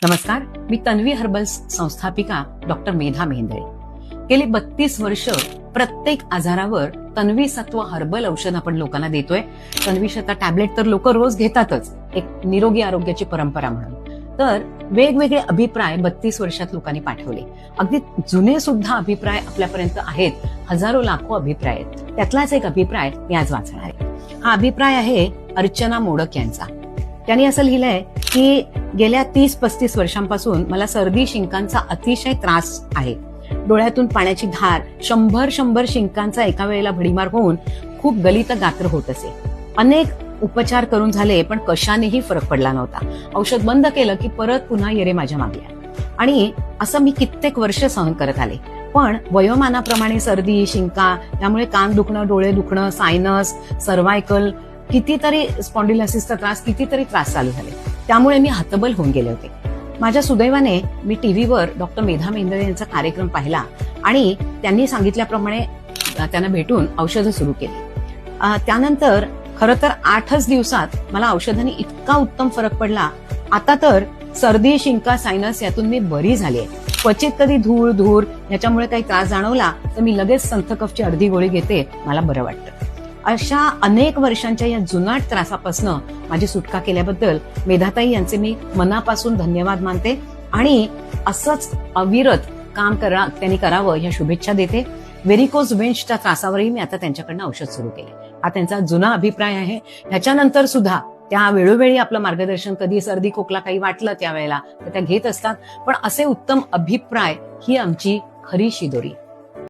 नमस्कार, मी Tanvi herbals संस्थापिका doctor Medha Mehendale. गेली 32 वर्ष प्रत्येक आजारावर तन्वी सत्व हर्बल औषध आपण लोकांना देतोय. तन्वी शता टॅबलेट तर लोक रोज घेतातच, एक निरोगी आरोग्याची परंपरा म्हणून. तर वेगवेगळे अभिप्राय 32 वर्षात लोकांनी पाठवले. अगदी जुने सुद्धा अभिप्राय आपल्यापर्यंत आहेत. हजारो लाखो अभिप्राय आहेत. त्यातलाच एक अभिप्राय मी आज वाचणार आहे. हा अभिप्राय आहे अर्चना मोडक यांचा. त्यांनी असं लिहिलंय की गेल्या 30-35 वर्षांपासून मला सर्दी शिंकांचा अतिशय त्रास आहे. डोळ्यातून पाण्याची धार, 100 शिंकांचा एका वेळेला भडीमार होऊन खूप गलित गात्र होत असे. अनेक उपचार करून झाले पण कशानेही फरक पडला नव्हता. औषध बंद केलं की परत पुन्हा येरे माझ्या मागल्या. आणि असं मी कित्येक वर्ष सहन करत आले. पण वयोमानाप्रमाणे सर्दी, शिंका, त्यामुळे कान दुखणं, डोळे दुखणं, सायनस, सर्व्हायकल, कितीतरी स्पॉन्डिलायसिसचा त्रास, कितीतरी त्रास चालू झाले. त्यामुळे मी हतबल होऊन गेले होते. माझ्या सुदैवाने मी टीव्हीवर डॉक्टर मेधा मेहेंदळे यांचा कार्यक्रम पाहिला आणि त्यांनी सांगितल्याप्रमाणे त्यांना भेटून औषधं सुरू केली. त्यानंतर खरं तर 8च दिवसात मला औषधांनी इतका उत्तम फरक पडला. आता तर सर्दी, शिंका, सायनस यातून मी बरी झाली आहे. क्वचित कधी धूर याच्यामुळे काही त्रास जाणवला तर मी लगेच संथ कफची अर्धी गोळी घेते, मला बरं वाटतं. अशा अनेक वर्षांच्या या जुनाट त्रासापासून माझी सुटका केल्याबद्दल मेधाताई यांचे मी मनापासून धन्यवाद मानते आणि असंच अविरत काम त्यांनी करावं या शुभेच्छा देते. व्हेरिकोज वेन्सच्या त्रासावरही मी आता त्यांच्याकडनं औषध सुरू केले. हा त्यांचा जुना अभिप्राय आहे. ह्याच्यानंतर सुद्धा त्या वेळोवेळी आपलं मार्गदर्शन, कधी सर्दी खोकला काही वाटलं त्यावेळेला तर त्या घेत असतात. पण असे उत्तम अभिप्राय ही आमची खरी शिदोरी.